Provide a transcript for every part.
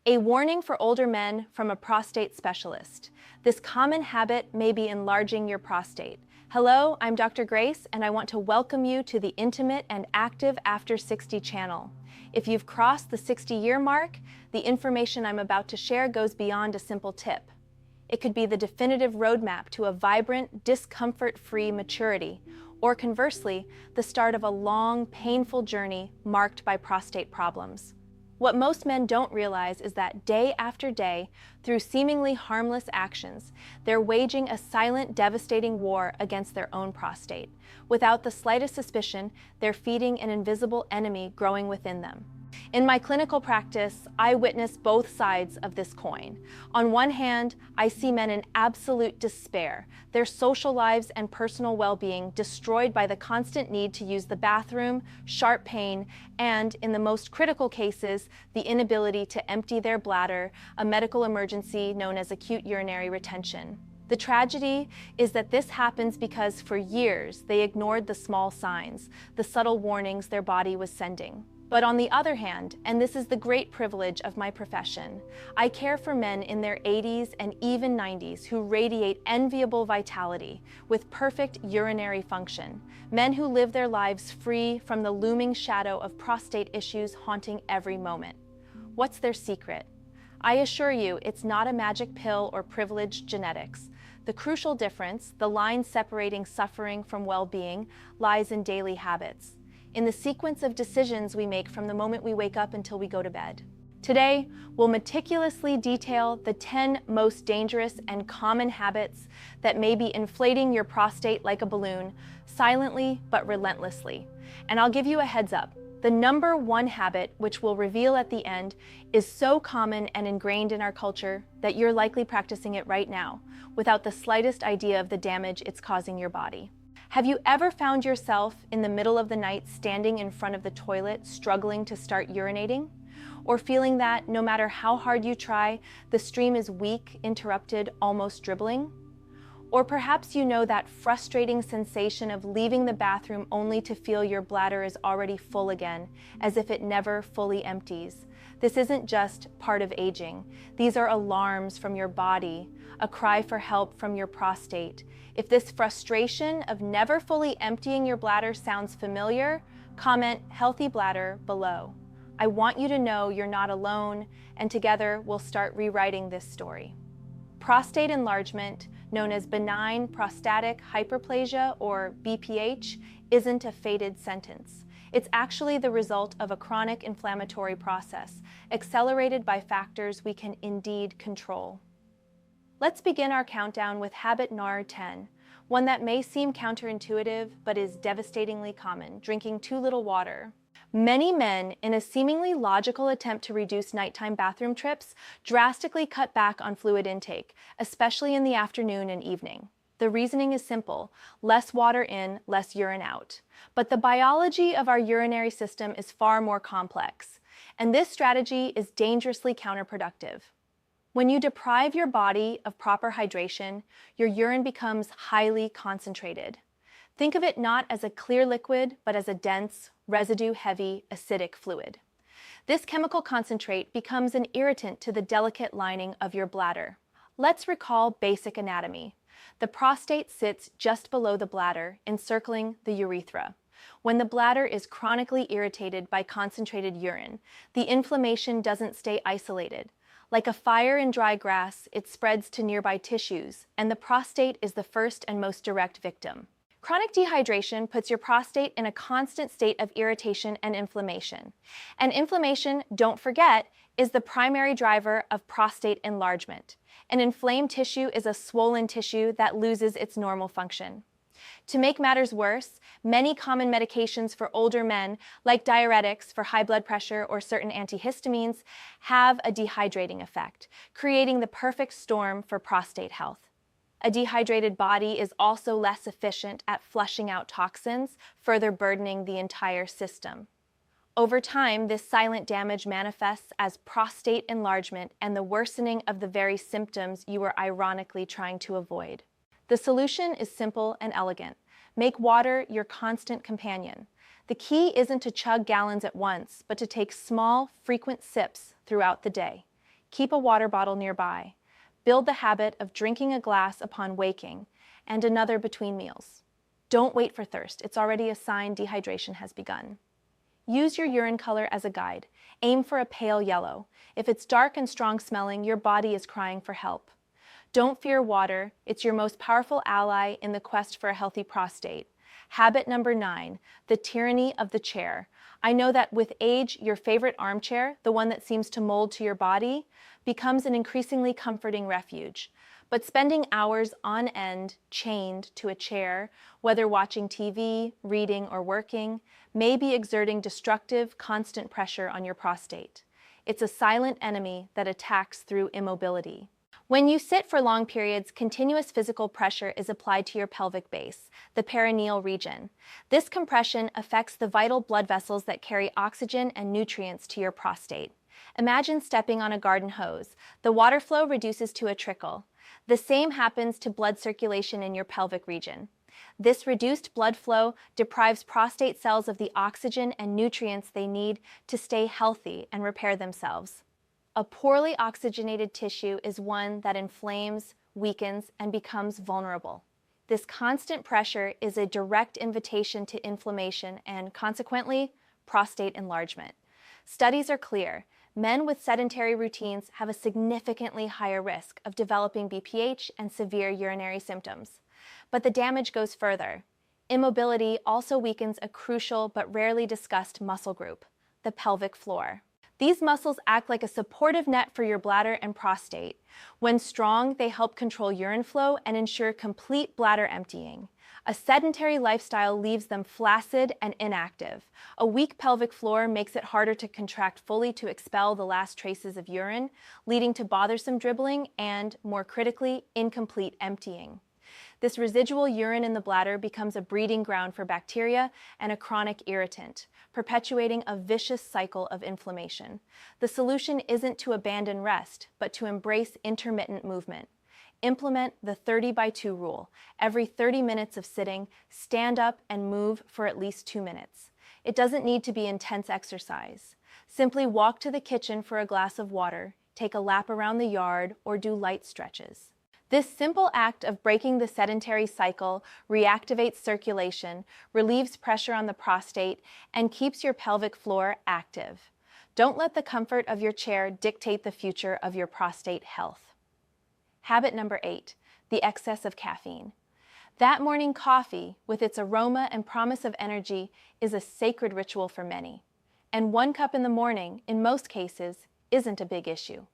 A warning for older men from a prostate specialist. This common habit may be enlarging your prostate. Hello, I'm Dr. Grace, and I want to welcome you to the Intimate and Active After 60 channel. If you've crossed the 60-year mark, the information I'm about to share goes beyond a simple tip. It could be the definitive roadmap to a vibrant, discomfort-free maturity, or conversely, the start of a long, painful journey marked by prostate problems. What most men don't realize is that day after day, through seemingly harmless actions, they're waging a silent, devastating war against their own prostate. Without the slightest suspicion, they're feeding an invisible enemy growing within them. In my clinical practice, I witness both sides of this coin. On one hand, I see men in absolute despair, their social lives and personal well-being destroyed by the constant need to use the bathroom, sharp pain, and, in the most critical cases, the inability to empty their bladder, a medical emergency known as acute urinary retention. The tragedy is that this happens because for years they ignored the small signs, the subtle warnings their body was sending. But on the other hand, and this is the great privilege of my profession, I care for men in their 80s and even 90s who radiate enviable vitality with perfect urinary function, men who live their lives free from the looming shadow of prostate issues haunting every moment. What's their secret? I assure you, it's not a magic pill or privileged genetics. The crucial difference, the line separating suffering from well-being, lies in daily habits, in the sequence of decisions we make from the moment we wake up until we go to bed. Today, we'll meticulously detail the 10 most dangerous and common habits that may be inflating your prostate like a balloon, silently but relentlessly. And I'll give you a heads up. The number one habit, which we'll reveal at the end, is so common and ingrained in our culture that you're likely practicing it right now, without the slightest idea of the damage it's causing your body. Have you ever found yourself in the middle of the night standing in front of the toilet struggling to start urinating? Or feeling that, no matter how hard you try, the stream is weak, interrupted, almost dribbling? Or perhaps you know that frustrating sensation of leaving the bathroom only to feel your bladder is already full again, as if it never fully empties. This isn't just part of aging. These are alarms from your body, a cry for help from your prostate. If this frustration of never fully emptying your bladder sounds familiar, comment "healthy bladder" below. I want you to know you're not alone, and together we'll start rewriting this story. Prostate enlargement, known as benign prostatic hyperplasia or BPH, isn't a fated sentence. It's actually the result of a chronic inflammatory process, accelerated by factors we can indeed control. Let's begin our countdown with habit number 10, one that may seem counterintuitive but is devastatingly common: drinking too little water. Many men, in a seemingly logical attempt to reduce nighttime bathroom trips, drastically cut back on fluid intake, especially in the afternoon and evening. The reasoning is simple: less water in, less urine out. But the biology of our urinary system is far more complex, and this strategy is dangerously counterproductive. When you deprive your body of proper hydration, your urine becomes highly concentrated. Think of it not as a clear liquid, but as a dense, residue-heavy, acidic fluid. This chemical concentrate becomes an irritant to the delicate lining of your bladder. Let's recall basic anatomy. The prostate sits just below the bladder, encircling the urethra. When the bladder is chronically irritated by concentrated urine, the inflammation doesn't stay isolated. Like a fire in dry grass, it spreads to nearby tissues, and the prostate is the first and most direct victim. Chronic dehydration puts your prostate in a constant state of irritation and inflammation. And inflammation, don't forget, is the primary driver of prostate enlargement. An inflamed tissue is a swollen tissue that loses its normal function. To make matters worse, many common medications for older men, like diuretics for high blood pressure or certain antihistamines, have a dehydrating effect, creating the perfect storm for prostate health. A dehydrated body is also less efficient at flushing out toxins, further burdening the entire system. Over time, this silent damage manifests as prostate enlargement and the worsening of the very symptoms you were ironically trying to avoid. The solution is simple and elegant. Make water your constant companion. The key isn't to chug gallons at once, but to take small, frequent sips throughout the day. Keep a water bottle nearby. Build the habit of drinking a glass upon waking and another between meals. Don't wait for thirst. It's already a sign dehydration has begun. Use your urine color as a guide. Aim for a pale yellow. If it's dark and strong smelling, your body is crying for help. Don't fear water. It's your most powerful ally in the quest for a healthy prostate. Habit number 9, the tyranny of the chair. I know that with age, your favorite armchair, the one that seems to mold to your body, becomes an increasingly comforting refuge. But spending hours on end chained to a chair, whether watching TV, reading, or working, may be exerting destructive, constant pressure on your prostate. It's a silent enemy that attacks through immobility. When you sit for long periods, continuous physical pressure is applied to your pelvic base, the perineal region. This compression affects the vital blood vessels that carry oxygen and nutrients to your prostate. Imagine stepping on a garden hose. The water flow reduces to a trickle. The same happens to blood circulation in your pelvic region. This reduced blood flow deprives prostate cells of the oxygen and nutrients they need to stay healthy and repair themselves. A poorly oxygenated tissue is one that inflames, weakens, and becomes vulnerable. This constant pressure is a direct invitation to inflammation and, consequently, prostate enlargement. Studies are clear. Men with sedentary routines have a significantly higher risk of developing BPH and severe urinary symptoms. But the damage goes further. Immobility also weakens a crucial but rarely discussed muscle group, the pelvic floor. These muscles act like a supportive net for your bladder and prostate. When strong, they help control urine flow and ensure complete bladder emptying. A sedentary lifestyle leaves them flaccid and inactive. A weak pelvic floor makes it harder to contract fully to expel the last traces of urine, leading to bothersome dribbling and, more critically, incomplete emptying. This residual urine in the bladder becomes a breeding ground for bacteria and a chronic irritant, perpetuating a vicious cycle of inflammation. The solution isn't to abandon rest, but to embrace intermittent movement. Implement the 30-by-2 rule. Every 30 minutes of sitting, stand up and move for at least 2 minutes. It doesn't need to be intense exercise. Simply walk to the kitchen for a glass of water, take a lap around the yard, or do light stretches. This simple act of breaking the sedentary cycle reactivates circulation, relieves pressure on the prostate, and keeps your pelvic floor active. Don't let the comfort of your chair dictate the future of your prostate health. Habit number 8, the excess of caffeine. That morning coffee, with its aroma and promise of energy, is a sacred ritual for many. And 1 cup in the morning, in most cases, isn't a big issue.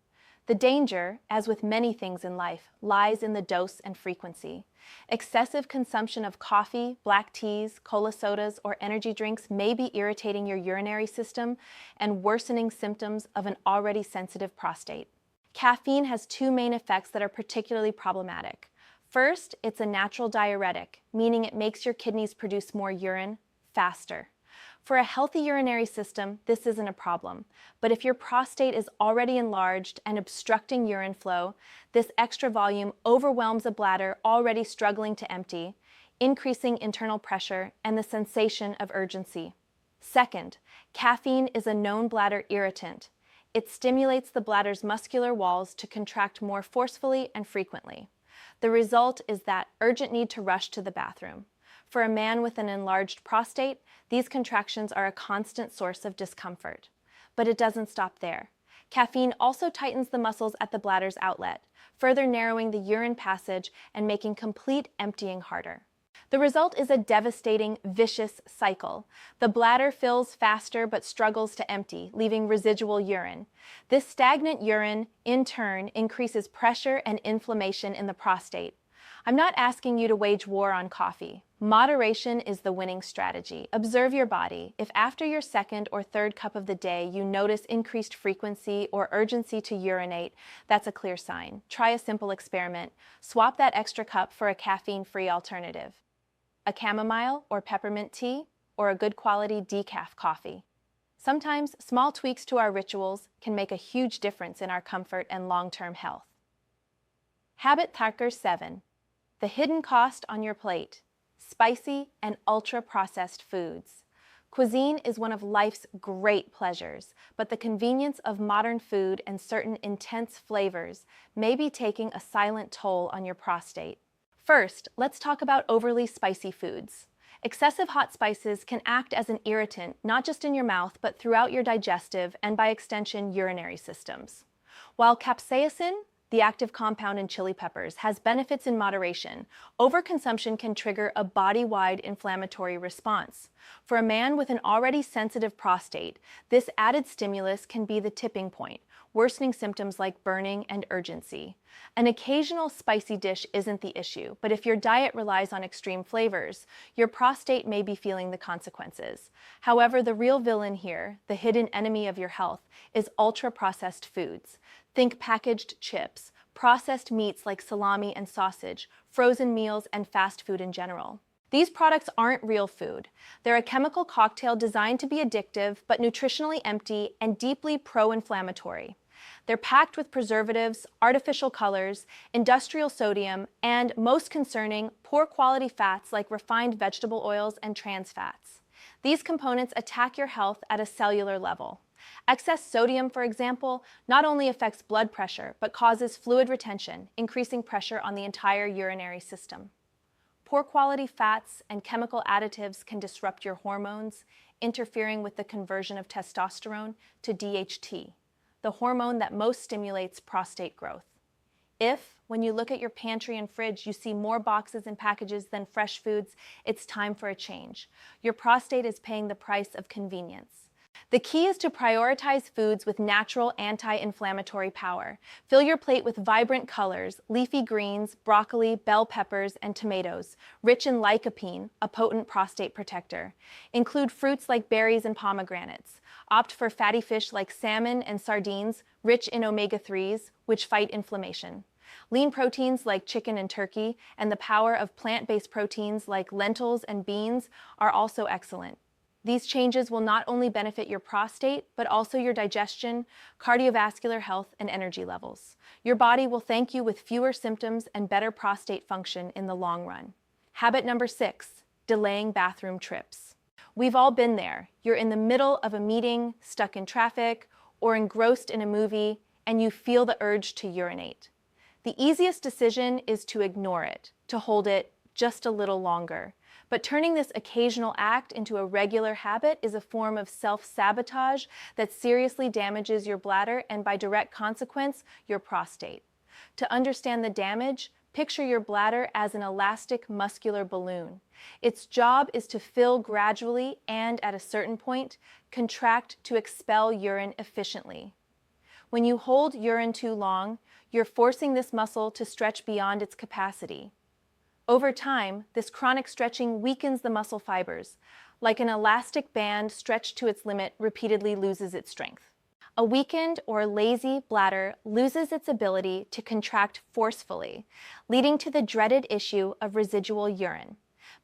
The danger, as with many things in life, lies in the dose and frequency. Excessive consumption of coffee, black teas, cola sodas, or energy drinks may be irritating your urinary system and worsening symptoms of an already sensitive prostate. Caffeine has 2 main effects that are particularly problematic. First, it's a natural diuretic, meaning it makes your kidneys produce more urine faster. For a healthy urinary system, this isn't a problem. But if your prostate is already enlarged and obstructing urine flow, this extra volume overwhelms a bladder already struggling to empty, increasing internal pressure and the sensation of urgency. Second, caffeine is a known bladder irritant. It stimulates the bladder's muscular walls to contract more forcefully and frequently. The result is that urgent need to rush to the bathroom. For a man with an enlarged prostate, these contractions are a constant source of discomfort. But it doesn't stop there. Caffeine also tightens the muscles at the bladder's outlet, further narrowing the urine passage and making complete emptying harder. The result is a devastating, vicious cycle. The bladder fills faster but struggles to empty, leaving residual urine. This stagnant urine, in turn, increases pressure and inflammation in the prostate. I'm not asking you to wage war on coffee. Moderation is the winning strategy. Observe your body. If after your 2nd or 3rd cup of the day you notice increased frequency or urgency to urinate, that's a clear sign. Try a simple experiment. Swap that extra cup for a caffeine-free alternative. A chamomile or peppermint tea, or a good quality decaf coffee. Sometimes small tweaks to our rituals can make a huge difference in our comfort and long-term health. Habit Tracker 7. The hidden cost on your plate. Spicy and ultra-processed foods. Cuisine is one of life's great pleasures, but the convenience of modern food and certain intense flavors may be taking a silent toll on your prostate. First, let's talk about overly spicy foods. Excessive hot spices can act as an irritant not just in your mouth, but throughout your digestive and by extension urinary systems. While capsaicin, the active compound in chili peppers, has benefits in moderation, overconsumption can trigger a body-wide inflammatory response. For a man with an already sensitive prostate, this added stimulus can be the tipping point, worsening symptoms like burning and urgency. An occasional spicy dish isn't the issue, but if your diet relies on extreme flavors, your prostate may be feeling the consequences. However, the real villain here, the hidden enemy of your health, is ultra-processed foods. Think packaged chips, processed meats like salami and sausage, frozen meals, and fast food in general. These products aren't real food. They're a chemical cocktail designed to be addictive, but nutritionally empty and deeply pro-inflammatory. They're packed with preservatives, artificial colors, industrial sodium, and, most concerning, poor quality fats like refined vegetable oils and trans fats. These components attack your health at a cellular level. Excess sodium, for example, not only affects blood pressure, but causes fluid retention, increasing pressure on the entire urinary system. Poor quality fats and chemical additives can disrupt your hormones, interfering with the conversion of testosterone to DHT, the hormone that most stimulates prostate growth. If, when you look at your pantry and fridge, you see more boxes and packages than fresh foods, it's time for a change. Your prostate is paying the price of convenience. The key is to prioritize foods with natural anti-inflammatory power. Fill your plate with vibrant colors, leafy greens, broccoli, bell peppers, and tomatoes, rich in lycopene, a potent prostate protector. Include fruits like berries and pomegranates. Opt for fatty fish like salmon and sardines, rich in omega-3s, which fight inflammation. Lean proteins like chicken and turkey, and the power of plant-based proteins like lentils and beans are also excellent. These changes will not only benefit your prostate, but also your digestion, cardiovascular health, and energy levels. Your body will thank you with fewer symptoms and better prostate function in the long run. Habit number 6, delaying bathroom trips. We've all been there. You're in the middle of a meeting, stuck in traffic, or engrossed in a movie, and you feel the urge to urinate. The easiest decision is to ignore it, to hold it just a little longer. But turning this occasional act into a regular habit is a form of self-sabotage that seriously damages your bladder and, by direct consequence, your prostate. To understand the damage, picture your bladder as an elastic muscular balloon. Its job is to fill gradually and, at a certain point, contract to expel urine efficiently. When you hold urine too long, you're forcing this muscle to stretch beyond its capacity. Over time, this chronic stretching weakens the muscle fibers. Like an elastic band stretched to its limit repeatedly loses its strength. A weakened or lazy bladder loses its ability to contract forcefully, leading to the dreaded issue of residual urine.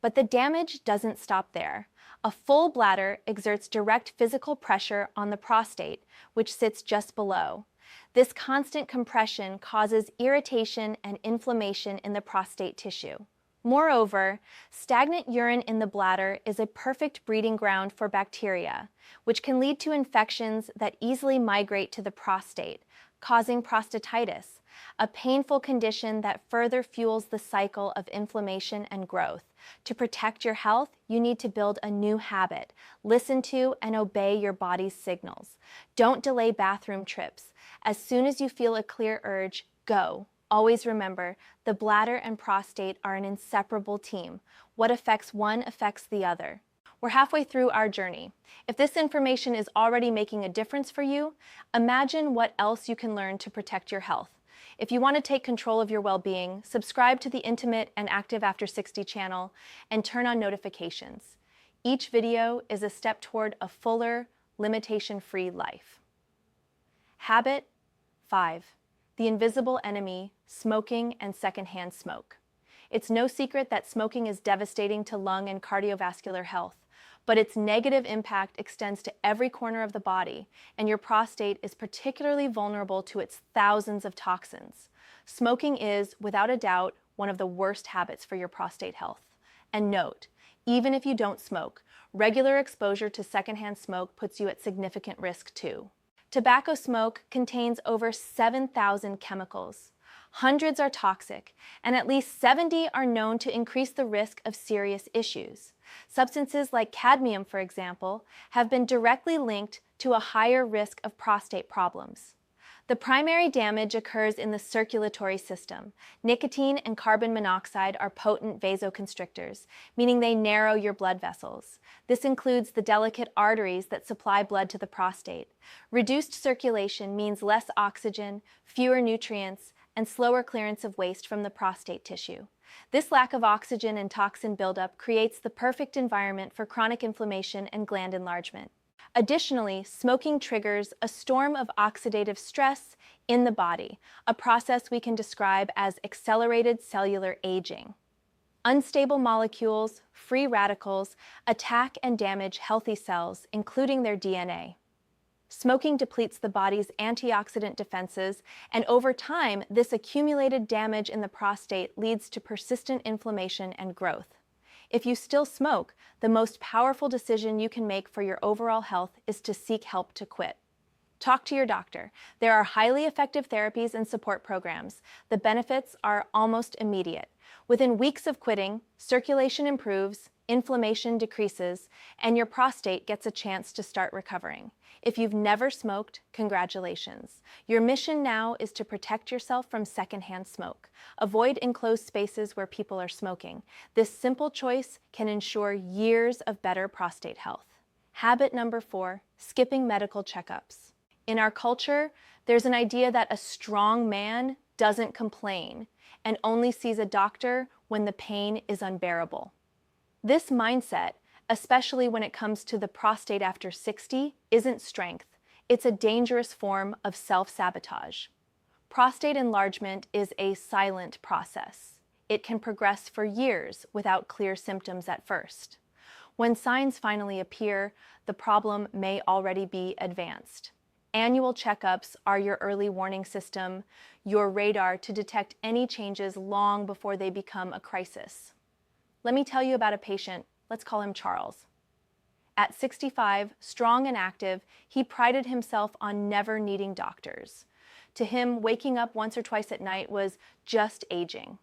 But the damage doesn't stop there. A full bladder exerts direct physical pressure on the prostate, which sits just below. This constant compression causes irritation and inflammation in the prostate tissue. Moreover, stagnant urine in the bladder is a perfect breeding ground for bacteria, which can lead to infections that easily migrate to the prostate, causing prostatitis, a painful condition that further fuels the cycle of inflammation and growth. To protect your health, you need to build a new habit. Listen to and obey your body's signals. Don't delay bathroom trips. As soon as you feel a clear urge, go. Always remember, the bladder and prostate are an inseparable team. What affects one affects the other. We're halfway through our journey. If this information is already making a difference for you, imagine what else you can learn to protect your health. If you want to take control of your well-being, subscribe to the Intimate and Active After 60 channel and turn on notifications. Each video is a step toward a fuller, limitation-free life. Habit 5. The invisible enemy, smoking and secondhand smoke. It's no secret that smoking is devastating to lung and cardiovascular health, but its negative impact extends to every corner of the body, and your prostate is particularly vulnerable to its thousands of toxins. Smoking is, without a doubt, one of the worst habits for your prostate health. And note, even if you don't smoke, Regular exposure to secondhand smoke puts you at significant risk too. Tobacco smoke contains over 7,000 chemicals. Hundreds are toxic, and at least 70 are known to increase the risk of serious issues. Substances like cadmium, for example, have been directly linked to a higher risk of prostate problems. The primary damage occurs in the circulatory system. Nicotine and carbon monoxide are potent vasoconstrictors, meaning they narrow your blood vessels. This includes the delicate arteries that supply blood to the prostate. Reduced circulation means less oxygen, fewer nutrients, and slower clearance of waste from the prostate tissue. This lack of oxygen and toxin buildup creates the perfect environment for chronic inflammation and gland enlargement. Additionally, smoking triggers a storm of oxidative stress in the body, a process we can describe as accelerated cellular aging. Unstable molecules, free radicals, attack and damage healthy cells, including their DNA. Smoking depletes the body's antioxidant defenses, and over time, this accumulated damage in the prostate leads to persistent inflammation and growth. If you still smoke, the most powerful decision you can make for your overall health is to seek help to quit. Talk to your doctor. There are highly effective therapies and support programs. The benefits are almost immediate. Within weeks of quitting, circulation improves, inflammation decreases, and your prostate gets a chance to start recovering. If you've never smoked, congratulations. Your mission now is to protect yourself from secondhand smoke. Avoid enclosed spaces where people are smoking. This simple choice can ensure years of better prostate health. Habit number 4, skipping medical checkups. In our culture, there's an idea that a strong man doesn't complain and only sees a doctor when the pain is unbearable. This mindset, especially when it comes to the prostate after 60, isn't strength. It's a dangerous form of self-sabotage. Prostate enlargement is a silent process. It can progress for years without clear symptoms at first. When signs finally appear, the problem may already be advanced. Annual checkups are your early warning system, your radar to detect any changes long before they become a crisis. Let me tell you about a patient. Let's call him Charles. At 65, strong and active, he prided himself on never needing doctors. To him, waking up once or twice at night was just aging.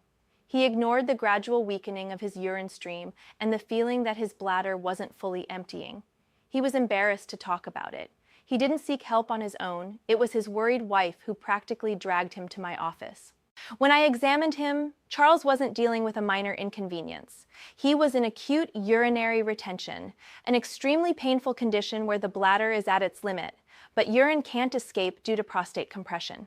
He ignored the gradual weakening of his urine stream and the feeling that his bladder wasn't fully emptying. He was embarrassed to talk about it. He didn't seek help on his own. It was his worried wife who practically dragged him to my office. When I examined him, Charles wasn't dealing with a minor inconvenience. He was in acute urinary retention, an extremely painful condition where the bladder is at its limit, but urine can't escape due to prostate compression.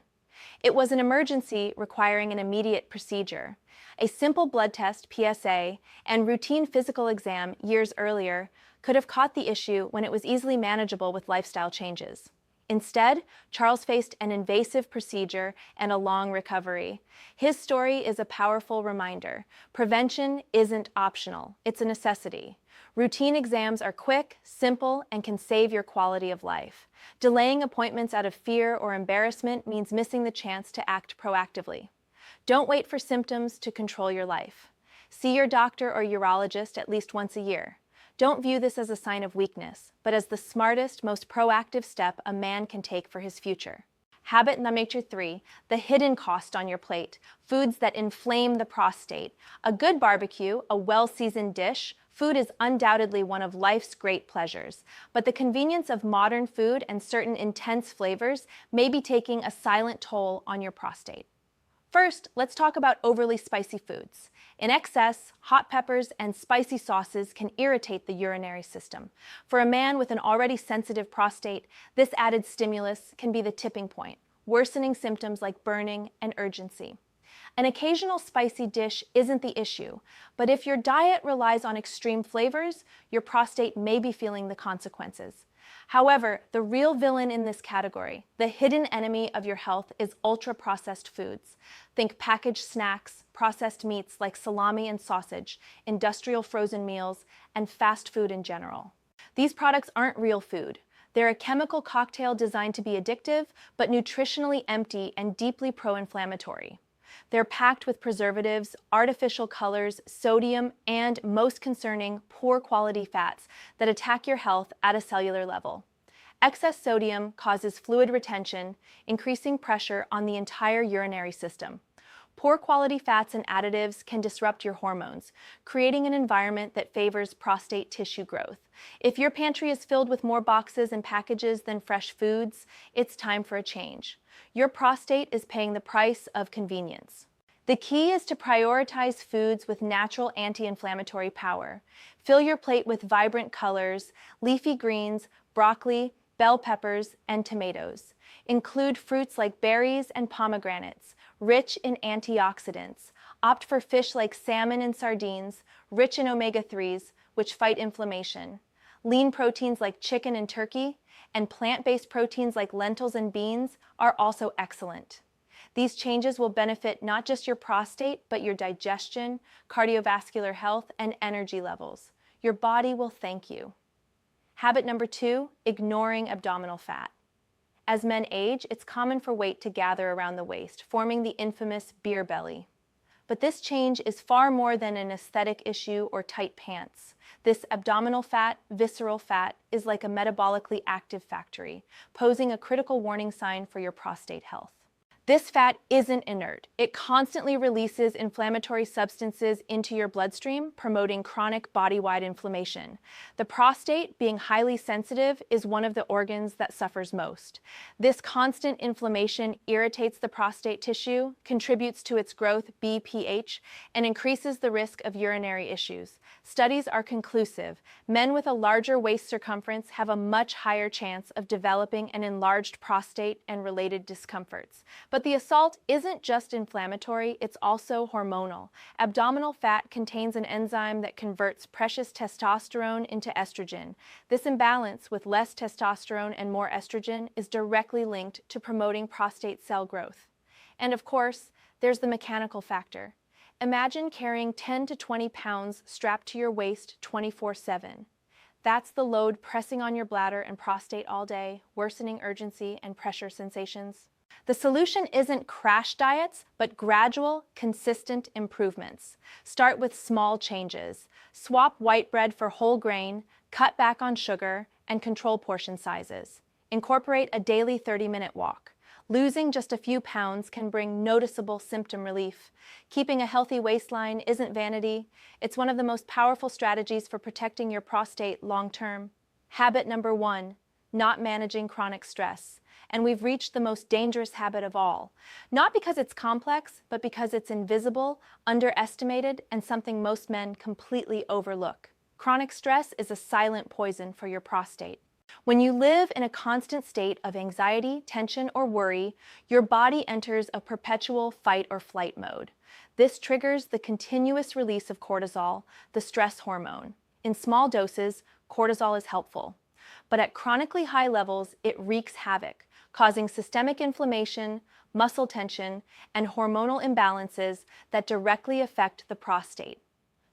It was an emergency requiring an immediate procedure. A simple blood test, PSA, and routine physical exam years earlier could have caught the issue when it was easily manageable with lifestyle changes. Instead, Charles faced an invasive procedure and a long recovery. His story is a powerful reminder. Prevention isn't optional, it's a necessity. Routine exams are quick, simple, and can save your quality of life. Delaying appointments out of fear or embarrassment means missing the chance to act proactively. Don't wait for symptoms to control your life. See your doctor or urologist at least once a year. Don't view this as a sign of weakness, but as the smartest, most proactive step a man can take for his future. Habit number 3, the hidden cost on your plate, foods that inflame the prostate. A good barbecue, a well-seasoned dish, food is undoubtedly one of life's great pleasures, but the convenience of modern food and certain intense flavors may be taking a silent toll on your prostate. First, let's talk about overly spicy foods. In excess, hot peppers and spicy sauces can irritate the urinary system. For a man with an already sensitive prostate, this added stimulus can be the tipping point, worsening symptoms like burning and urgency. An occasional spicy dish isn't the issue, but if your diet relies on extreme flavors, your prostate may be feeling the consequences. However, the real villain in this category, the hidden enemy of your health, is ultra-processed foods. Think packaged snacks, processed meats like salami and sausage, industrial frozen meals, and fast food in general. These products aren't real food. They're a chemical cocktail designed to be addictive, but nutritionally empty and deeply pro-inflammatory. They're packed with preservatives, artificial colors, sodium, and, most concerning, poor quality fats that attack your health at a cellular level. Excess sodium causes fluid retention, increasing pressure on the entire urinary system. Poor quality fats and additives can disrupt your hormones, creating an environment that favors prostate tissue growth. If your pantry is filled with more boxes and packages than fresh foods, it's time for a change. Your prostate is paying the price of convenience. The key is to prioritize foods with natural anti-inflammatory power. Fill your plate with vibrant colors, leafy greens, broccoli, bell peppers, and tomatoes. Include fruits like berries and pomegranates, rich in antioxidants. Opt for fish like salmon and sardines, rich in omega-3s, which fight inflammation. Lean proteins like chicken and turkey, and plant-based proteins like lentils and beans are also excellent. These changes will benefit not just your prostate, but your digestion, cardiovascular health, and energy levels. Your body will thank you. Habit number 2, ignoring abdominal fat. As men age, it's common for weight to gather around the waist, forming the infamous beer belly. But this change is far more than an aesthetic issue or tight pants. This abdominal fat, visceral fat, is like a metabolically active factory, posing a critical warning sign for your prostate health. This fat isn't inert. It constantly releases inflammatory substances into your bloodstream, promoting chronic body-wide inflammation. The prostate, being highly sensitive, is one of the organs that suffers most. This constant inflammation irritates the prostate tissue, contributes to its growth BPH, and increases the risk of urinary issues. Studies are conclusive. Men with a larger waist circumference have a much higher chance of developing an enlarged prostate and related discomforts. But the assault isn't just inflammatory, it's also hormonal. Abdominal fat contains an enzyme that converts precious testosterone into estrogen. This imbalance with less testosterone and more estrogen is directly linked to promoting prostate cell growth. And of course, there's the mechanical factor. Imagine carrying 10 to 20 pounds strapped to your waist 24/7. That's the load pressing on your bladder and prostate all day, worsening urgency and pressure sensations. The solution isn't crash diets, but gradual, consistent improvements. Start with small changes. Swap white bread for whole grain, cut back on sugar, and control portion sizes. Incorporate a daily 30-minute walk. Losing just a few pounds can bring noticeable symptom relief. Keeping a healthy waistline isn't vanity. It's one of the most powerful strategies for protecting your prostate long-term. Habit number 1, not managing chronic stress. And we've reached the most dangerous habit of all. Not because it's complex, but because it's invisible, underestimated, and something most men completely overlook. Chronic stress is a silent poison for your prostate. When you live in a constant state of anxiety, tension, or worry, your body enters a perpetual fight or flight mode. This triggers the continuous release of cortisol, the stress hormone. In small doses, cortisol is helpful. But at chronically high levels, it wreaks havoc, causing systemic inflammation, muscle tension, and hormonal imbalances that directly affect the prostate.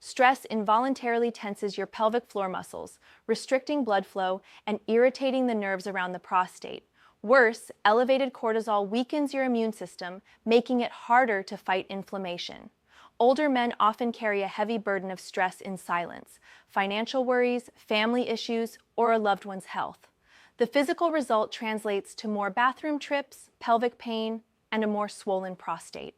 Stress involuntarily tenses your pelvic floor muscles, restricting blood flow and irritating the nerves around the prostate. Worse, elevated cortisol weakens your immune system, making it harder to fight inflammation. Older men often carry a heavy burden of stress in silence: financial worries, family issues, or a loved one's health. The physical result translates to more bathroom trips, pelvic pain, and a more swollen prostate.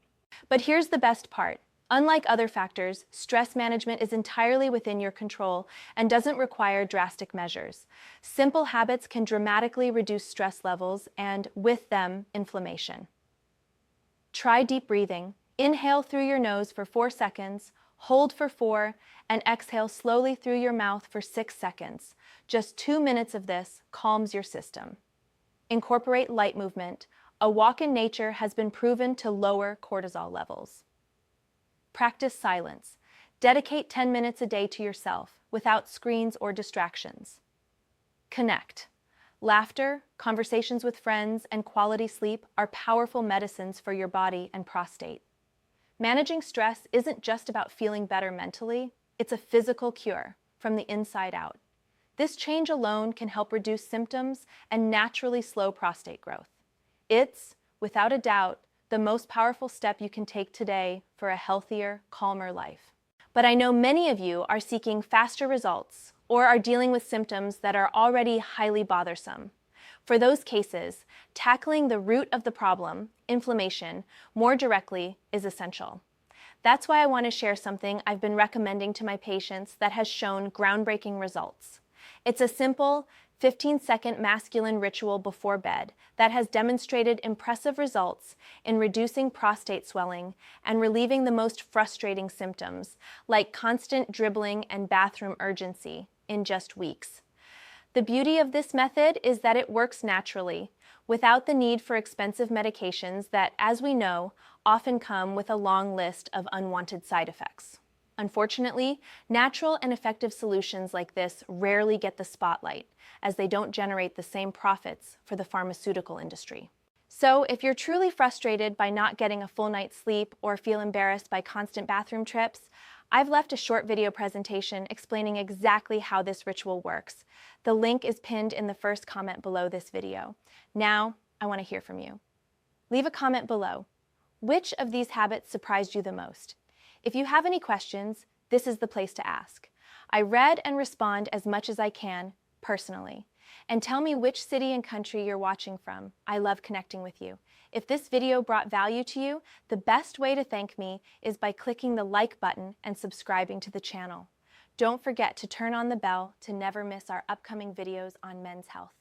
But here's the best part. Unlike other factors, stress management is entirely within your control and doesn't require drastic measures. Simple habits can dramatically reduce stress levels and, with them, inflammation. Try deep breathing. Inhale through your nose for 4 seconds, hold for 4, and exhale slowly through your mouth for 6 seconds. Just 2 minutes of this calms your system. Incorporate light movement. A walk in nature has been proven to lower cortisol levels. Practice silence. Dedicate 10 minutes a day to yourself, without screens or distractions. Connect. Laughter, conversations with friends, and quality sleep are powerful medicines for your body and prostate. Managing stress isn't just about feeling better mentally, it's a physical cure from the inside out. This change alone can help reduce symptoms and naturally slow prostate growth. It's, without a doubt, the most powerful step you can take today for a healthier, calmer life. But I know many of you are seeking faster results or are dealing with symptoms that are already highly bothersome. For those cases, tackling the root of the problem, inflammation, more directly is essential. That's why I want to share something I've been recommending to my patients that has shown groundbreaking results. It's a simple 15-second masculine ritual before bed that has demonstrated impressive results in reducing prostate swelling and relieving the most frustrating symptoms, like constant dribbling and bathroom urgency, in just weeks. The beauty of this method is that it works naturally, without the need for expensive medications that, as we know, often come with a long list of unwanted side effects. Unfortunately, natural and effective solutions like this rarely get the spotlight, as they don't generate the same profits for the pharmaceutical industry. So, if you're truly frustrated by not getting a full night's sleep or feel embarrassed by constant bathroom trips, I've left a short video presentation explaining exactly how this ritual works. The link is pinned in the first comment below this video. Now, I want to hear from you. Leave a comment below. Which of these habits surprised you the most? If you have any questions, this is the place to ask. I read and respond as much as I can, personally. And tell me which city and country you're watching from. I love connecting with you. If this video brought value to you, the best way to thank me is by clicking the like button and subscribing to the channel. Don't forget to turn on the bell to never miss our upcoming videos on men's health.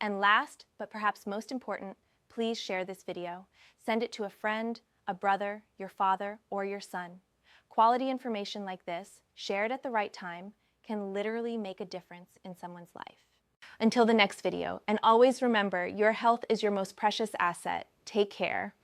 And last, but perhaps most important, please share this video. Send it to a friend, a brother, your father, or your son. Quality information like this, shared at the right time, can literally make a difference in someone's life. Until the next video, and always remember, your health is your most precious asset. Take care.